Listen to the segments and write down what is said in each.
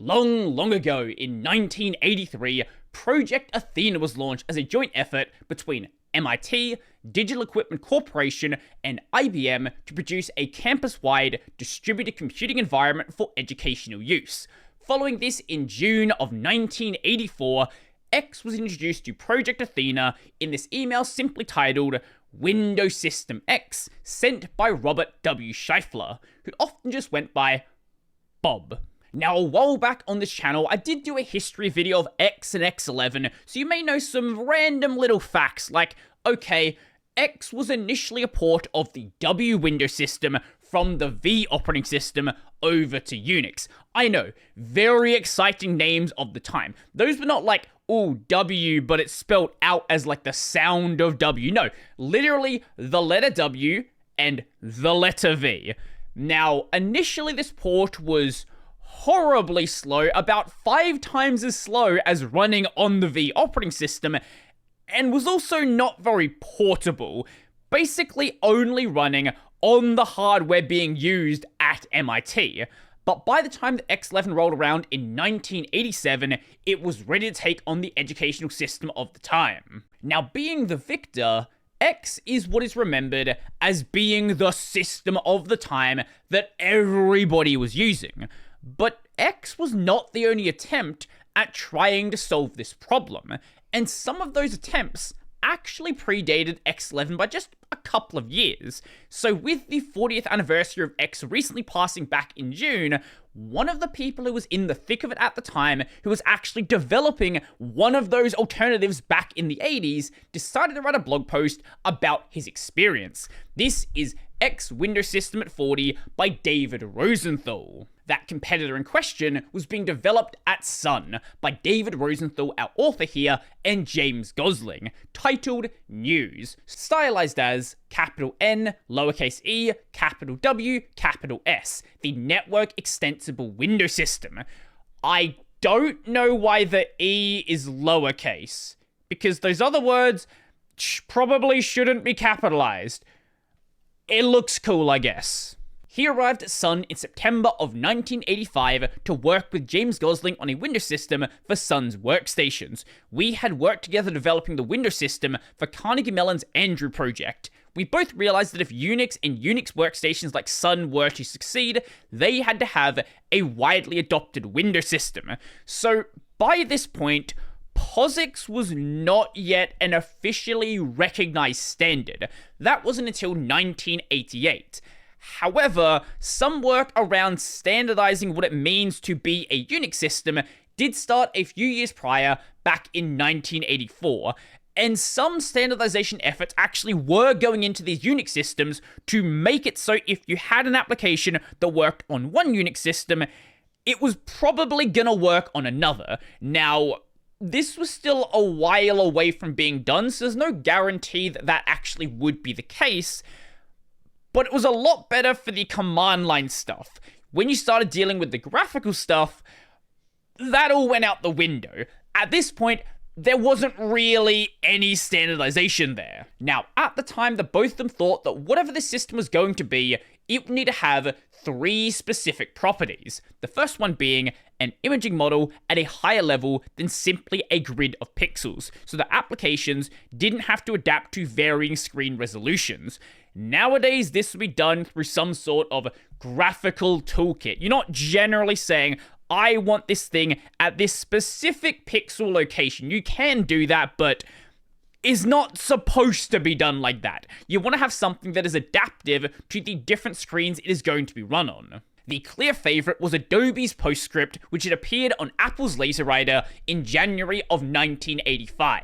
Long, long ago in 1983, Project Athena was launched as a joint effort between MIT, Digital Equipment Corporation, and IBM to produce a campus-wide distributed computing environment for educational use. Following this, in June of 1984, X was introduced to Project Athena in this email simply titled Windows System X, sent by Robert W. Scheifler, who often just went by Bob. Now, a while back on this channel, I did do a history video of X and X11, so you may know some random little facts like, okay, X was initially a port of the W Windows system from the V operating system over to Unix. I know, very exciting names of the time. Those were not like, oh, W, but it's spelled out as like the sound of W. No, literally the letter W and the letter V. Now, initially this port was horribly slow, about 5 times as slow as running on the V operating system, and was also not very portable, basically only running on the hardware being used at MIT. But by the time the X11 rolled around in 1987, it was ready to take on the educational system of the time. Now, being the victor, X is what is remembered as being the system of the time that everybody was using. But X was not the only attempt at trying to solve this problem, and some of those attempts actually predated X11 by just a couple of years. So with the 40th anniversary of X recently passing back in June, one of the people who was in the thick of it at the time, who was actually developing one of those alternatives back in the 80s, decided to write a blog post about his experience. This is X Windows System at 40 by David Rosenthal. That competitor in question was being developed at Sun by David Rosenthal, our author here, and James Gosling, titled News, stylized as capital N, lowercase e, capital W, capital S, the Network Extensible Windows System. I don't know why the E is lowercase, because those other words probably shouldn't be capitalized. It looks cool, I guess. He arrived at Sun in September of 1985 to work with James Gosling on a Windows system for Sun's workstations. We had worked together developing the Windows system for Carnegie Mellon's Andrew project. We both realized that if Unix and Unix workstations like Sun were to succeed, they had to have a widely adopted Windows system. So by this point, POSIX was not yet an officially recognized standard. That wasn't until 1988. However, some work around standardizing what it means to be a Unix system did start a few years prior, back in 1984, and some standardization efforts actually were going into these Unix systems to make it so if you had an application that worked on one Unix system, it was probably gonna work on another. Now, this was still a while away from being done, so there's no guarantee that that actually would be the case, but it was a lot better for the command line stuff. When you started dealing with the graphical stuff, that all went out the window. At this point, there wasn't really any standardization there. Now, at the time, the both of them thought that whatever the system was going to be, it would need to have 3 specific properties. The first one being an imaging model at a higher level than simply a grid of pixels, so that applications didn't have to adapt to varying screen resolutions. Nowadays, this would be done through some sort of graphical toolkit. You're not generally saying, I want this thing at this specific pixel location. You can do that, but is not supposed to be done like that. You want to have something that is adaptive to the different screens it is going to be run on. The clear favorite was Adobe's PostScript, which had appeared on Apple's LaserWriter in January of 1985.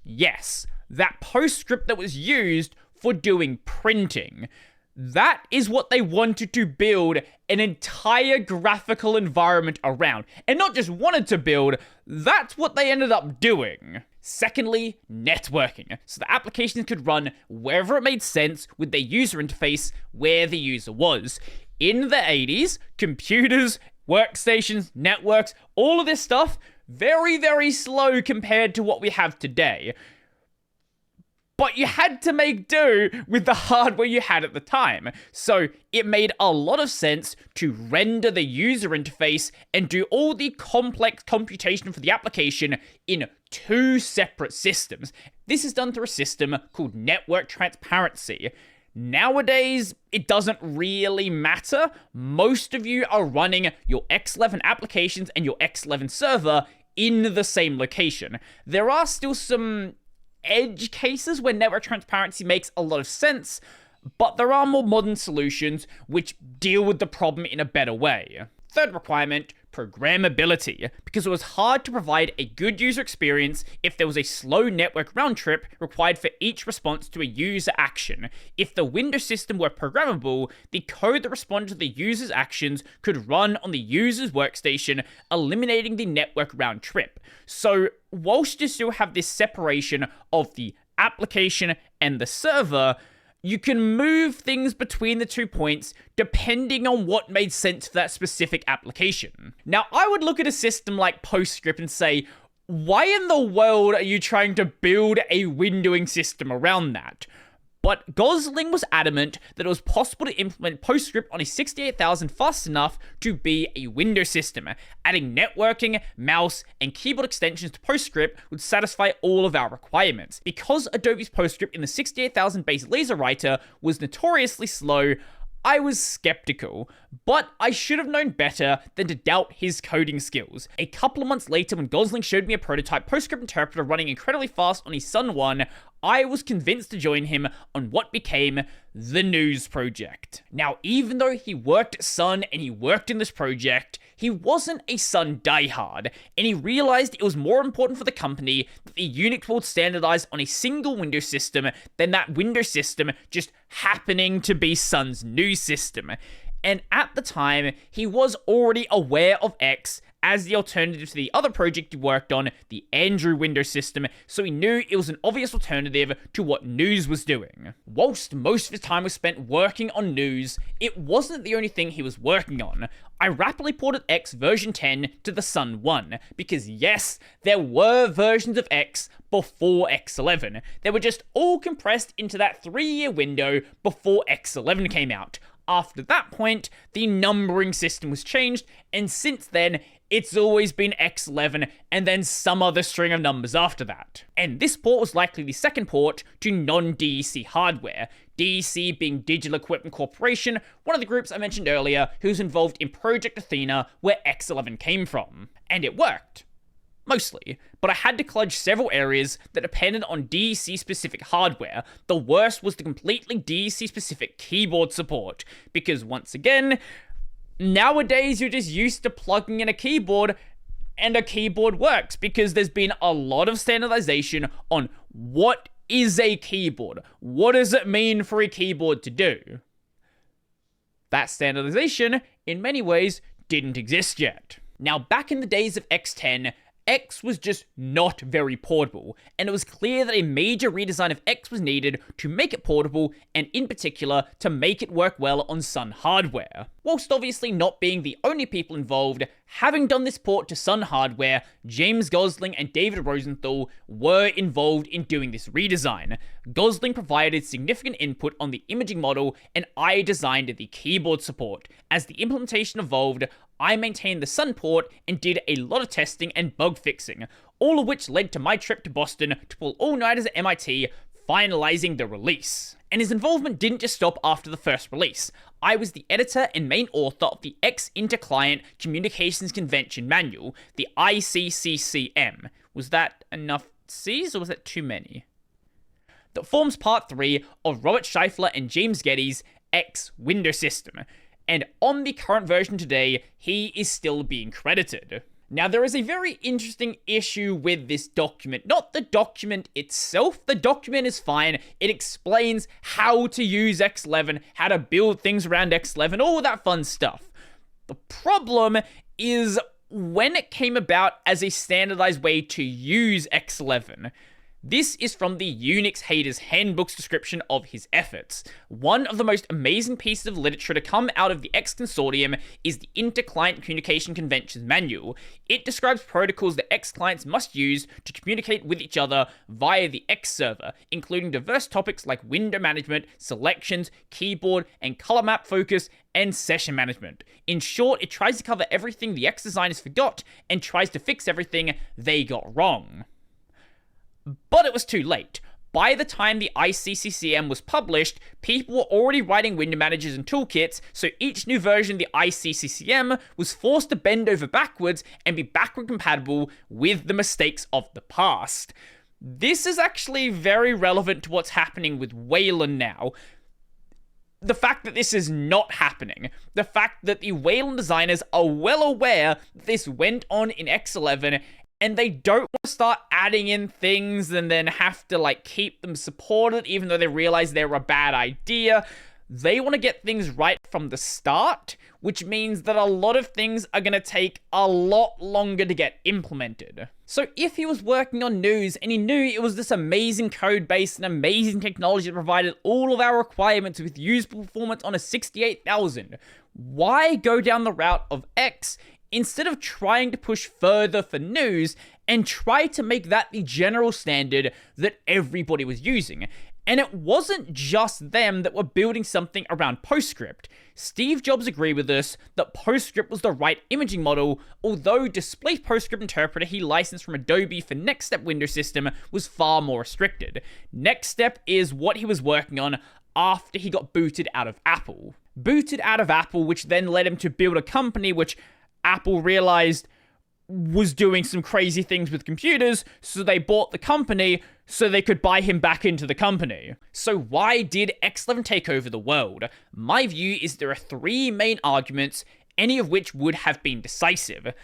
Yes, that PostScript that was used for doing printing. That is what they wanted to build an entire graphical environment around. And not just wanted to build, that's what they ended up doing. Secondly, networking, so the applications could run wherever it made sense with their user interface where the user was. In the 80s, computers, workstations, networks, all of this stuff, very, very slow compared to what we have today. but you had to make do with the hardware you had at the time. So it made a lot of sense to render the user interface and do all the complex computation for the application in 2 separate systems. This is done through a system called network transparency. Nowadays, it doesn't really matter. Most of you are running your X11 applications and your X11 server in the same location. There are still some edge cases where network transparency makes a lot of sense, but there are more modern solutions which deal with the problem in a better way. Third requirement, programmability, because it was hard to provide a good user experience if there was a slow network round trip required for each response to a user action. If the Windows system were programmable, the code that responded to the user's actions could run on the user's workstation, eliminating the network round trip. So, whilst you still have this separation of the application and the server, you can move things between the 2 points depending on what made sense for that specific application. Now, I would look at a system like PostScript and say, why in the world are you trying to build a windowing system around that? But Gosling was adamant that it was possible to implement PostScript on a 68,000 fast enough to be a Windows system. Adding networking, mouse, and keyboard extensions to PostScript would satisfy all of our requirements. Because Adobe's PostScript in the 68,000 base laser writer was notoriously slow, I was skeptical, but I should have known better than to doubt his coding skills. A couple of months later, when Gosling showed me a prototype PostScript interpreter running incredibly fast on his Sun 1, I was convinced to join him on what became the News project. Now, even though he worked at Sun and he worked in this project, he wasn't a Sun diehard, and he realized it was more important for the company that the Unix would standardize on a single Windows system than that Windows system just happening to be Sun's news system. And at the time, he was already aware of X as the alternative to the other project he worked on, the Andrew Windows system, so he knew it was an obvious alternative to what News was doing. Whilst most of his time was spent working on News, it wasn't the only thing he was working on. I rapidly ported X version 10 to the Sun 1, because yes, there were versions of X before X11. They were just all compressed into that 3-year window before X11 came out. After that point, the numbering system was changed, and since then, it's always been X11 and then some other string of numbers after that. And this port was likely the second port to non-DEC hardware, DEC being Digital Equipment Corporation, one of the groups I mentioned earlier who's involved in Project Athena, where X11 came from. And it worked. Mostly, but I had to clutch several areas that depended on DEC-specific hardware. The worst was the completely DEC-specific keyboard support, because once again, nowadays you're just used to plugging in a keyboard and a keyboard works, because there's been a lot of standardization on what is a keyboard. What does it mean for a keyboard to do? That standardization, in many ways, didn't exist yet. Now, back in the days of X10, X was just not very portable, and it was clear that a major redesign of X was needed to make it portable, and in particular, to make it work well on Sun hardware. Whilst obviously not being the only people involved, having done this port to Sun hardware, James Gosling and David Rosenthal were involved in doing this redesign. Gosling provided significant input on the imaging model, and I designed the keyboard support. As the implementation evolved, I maintained the Sun port and did a lot of testing and bug fixing, all of which led to my trip to Boston to pull all-nighters at MIT, finalizing the release. And his involvement didn't just stop after the first release. I was the editor and main author of the X Interclient Communications Convention Manual, the ICCCM. Was that enough C's or was that too many? That forms part 3 of Robert Scheifler and James Geddes' X Window System. And on the current version today, he is still being credited. Now, there is a very interesting issue with this document. Not the document itself. The document is fine. It explains how to use X11, how to build things around X11, all that fun stuff. The problem is when it came about as a standardized way to use X11. This is from the Unix Haters Handbook's description of his efforts. One of the most amazing pieces of literature to come out of the X Consortium is the Inter-Client Communication Conventions Manual. It describes protocols that X clients must use to communicate with each other via the X server, including diverse topics like window management, selections, keyboard and color map focus, and session management. In short, it tries to cover everything the X designers forgot and tries to fix everything they got wrong. But it was too late. By the time the ICCCM was published, people were already writing window managers and toolkits, so each new version of the ICCCM was forced to bend over backwards and be backward compatible with the mistakes of the past. This is actually very relevant to what's happening with Wayland now. The fact that this is not happening, the fact that the Wayland designers are well aware that this went on in X11, and they don't want to start adding in things and then have to keep them supported even though they realize they're a bad idea. They want to get things right from the start, which means that a lot of things are going to take a lot longer to get implemented. So if he was working on news and he knew it was this amazing code base and amazing technology that provided all of our requirements with usable performance on a 68,000, why go down the route of X instead of trying to push further for news and try to make that the general standard that everybody was using? And it wasn't just them that were building something around PostScript. Steve Jobs agreed with us that PostScript was the right imaging model, although Display PostScript Interpreter he licensed from Adobe for NextStep Window System was far more restricted. NextStep is what he was working on after he got booted out of Apple. Which then led him to build a company which Apple realized was doing some crazy things with computers, so they bought the company so they could buy him back into the company. So why did X11 take over the world? My view is there are three main arguments, any of which would have been decisive.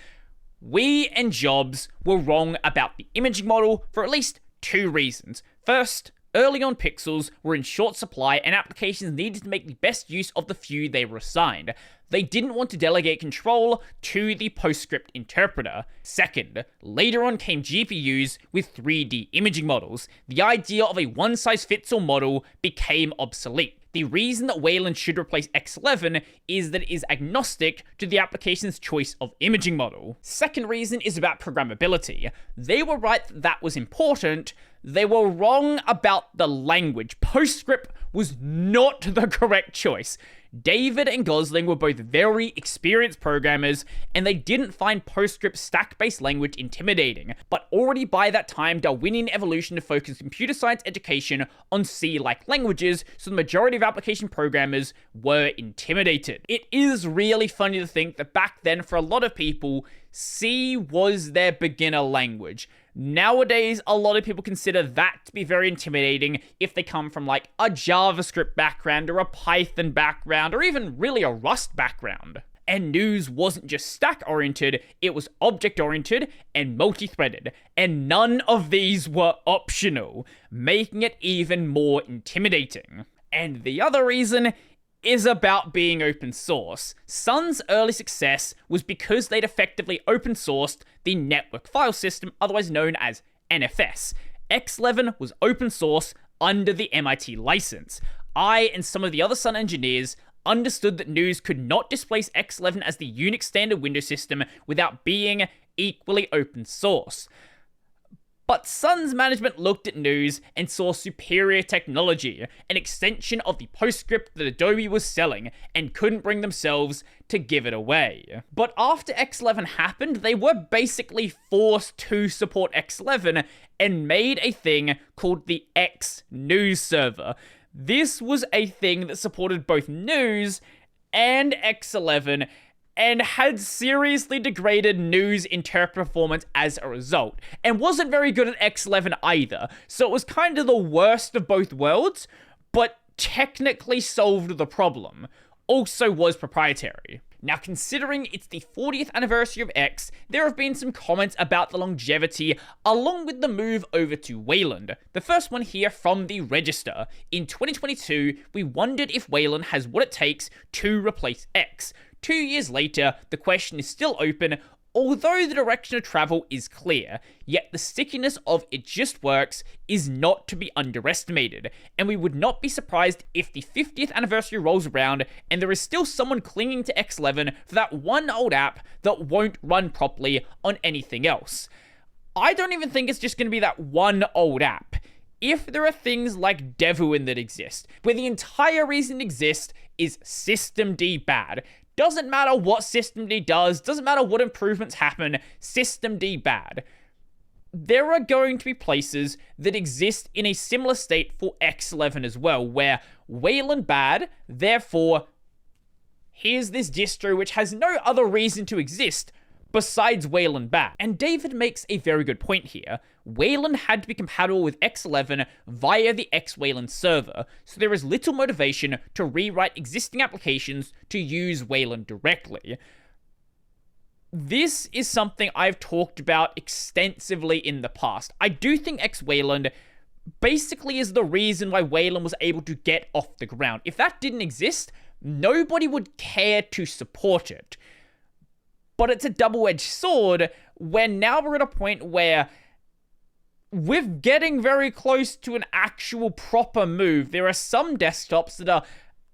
We and Jobs were wrong about the imaging model for at least two reasons. First, early on pixels were in short supply and applications needed to make the best use of the few they were assigned. They didn't want to delegate control to the PostScript interpreter. Second, later on came GPUs with 3D imaging models. The idea of a one-size-fits-all model became obsolete. The reason that Wayland should replace X11 is that it is agnostic to the application's choice of imaging model. Second reason is about programmability. They were right that that was important. They were wrong about the language. PostScript was not the correct choice. David and Gosling were both very experienced programmers, and they didn't find PostScript's stack-based language intimidating. But already by that time, Darwinian evolution focused computer science education on C-like languages, so the majority of application programmers were intimidated. It is really funny to think that back then, for a lot of people, C was their beginner language. Nowadays, a lot of people consider that to be very intimidating if they come from a JavaScript background or a Python background or even really a Rust background. And news wasn't just stack-oriented, it was object-oriented and multi-threaded, and none of these were optional, making it even more intimidating. And the other reason is about being open source. Sun's early success was because they'd effectively open sourced the network file system, otherwise known as NFS. X11 was open source under the MIT license. I and some of the other Sun engineers understood that news could not displace X11 as the Unix standard Windows system without being equally open source. But Sun's management looked at news and saw superior technology, an extension of the PostScript that Adobe was selling, and couldn't bring themselves to give it away. But after X11 happened, they were basically forced to support X11 and made a thing called the X News Server. This was a thing that supported both news and X11, and had seriously degraded news interpreter performance as a result, and wasn't very good at X11 either, so it was kind of the worst of both worlds, but technically solved the problem. Also was proprietary. Now, considering it's the 40th anniversary of X, there have been some comments about the longevity along with the move over to Wayland. The first one here from the Register. In 2022, we wondered if Wayland has what it takes to replace X. 2 years later, the question is still open. Although the direction of travel is clear, yet the stickiness of "it just works" is not to be underestimated, and we would not be surprised if the 50th anniversary rolls around and there is still someone clinging to X11 for that one old app that won't run properly on anything else. I don't even think it's just going to be that one old app. If there are things like Devuin that exist, where the entire reason it exists is systemd bad, doesn't matter what systemd does, doesn't matter what improvements happen, systemd bad. There are going to be places that exist in a similar state for X11 as well, where Wayland bad, therefore, here's this distro which has no other reason to exist besides Wayland bad. And David makes a very good point here. Wayland had to be compatible with X11 via the X-Wayland server, so there is little motivation to rewrite existing applications to use Wayland directly. This is something I've talked about extensively in the past. I do think X-Wayland basically is the reason why Wayland was able to get off the ground. If that didn't exist, nobody would care to support it. But it's a double-edged sword, where now we're at a point where we're getting very close to an actual proper move. There are some desktops that are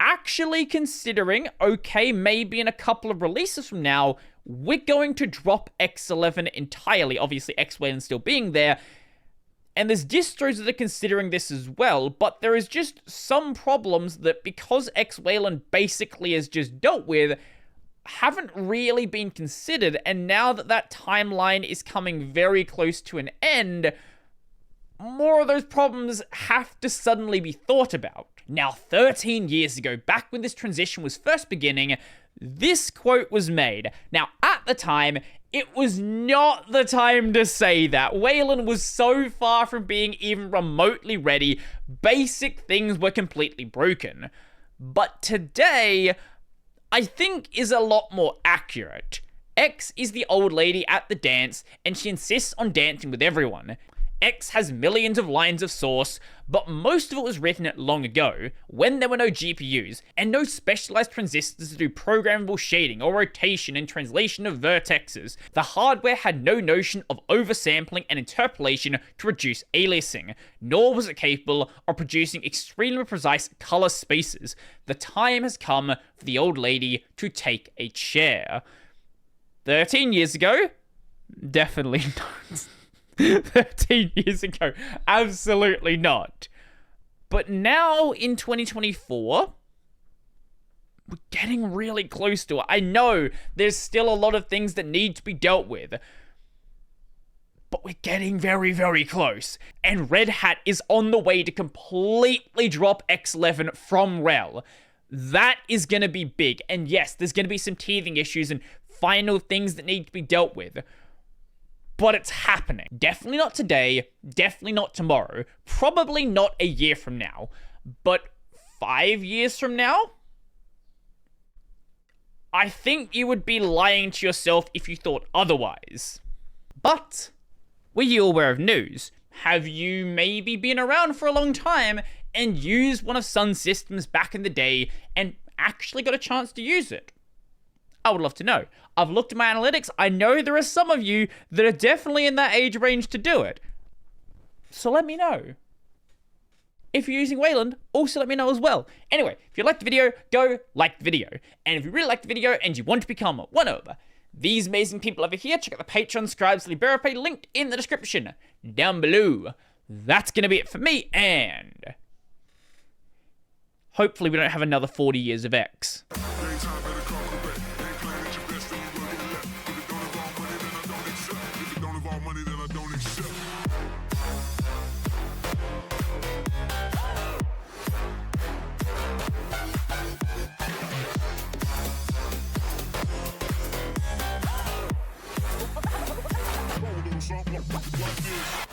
actually considering, okay, maybe in a couple of releases from now, we're going to drop X11 entirely. Obviously, X-Wayland still being there. And there's distros that are considering this as well, but there is just some problems that, because X-Wayland basically is just dealt with, haven't really been considered, and now that that timeline is coming very close to an end, more of those problems have to suddenly be thought about. Now, 13 years ago, back when this transition was first beginning, this quote was made. Now, at the time, it was not the time to say that. Wayland was so far from being even remotely ready, basic things were completely broken. But today, I think is a lot more accurate. X is the old lady at the dance, and she insists on dancing with everyone. X has millions of lines of source, but most of it was written long ago, when there were no GPUs, and no specialized transistors to do programmable shading or rotation and translation of vertexes. The hardware had no notion of oversampling and interpolation to reduce aliasing, nor was it capable of producing extremely precise color spaces. The time has come for the old lady to take a chair. 13 years ago? Definitely not. 13 years ago, absolutely not. But now, in 2024, we're getting really close to it. I know there's still a lot of things that need to be dealt with, but we're getting very, very close. And Red Hat is on the way to completely drop X11 from RHEL. That is going to be big. And yes, there's going to be some teething issues and final things that need to be dealt with. But it's happening. Definitely not today, definitely not tomorrow, probably not a year from now, but 5 years from now? I think you would be lying to yourself if you thought otherwise. But, were you aware of news? Have you maybe been around for a long time and used one of Sun's systems back in the day and actually got a chance to use it? I would love to know. I've looked at my analytics. I know there are some of you that are definitely in that age range to do it. So let me know. If you're using Wayland, also let me know as well. Anyway, if you liked the video, go like the video. And if you really liked the video and you want to become one of these amazing people over here, check out the Patreon, Scribes, Liberapay, linked in the description down below. That's going to be it for me, and hopefully we don't have another 40 years of X. Like this.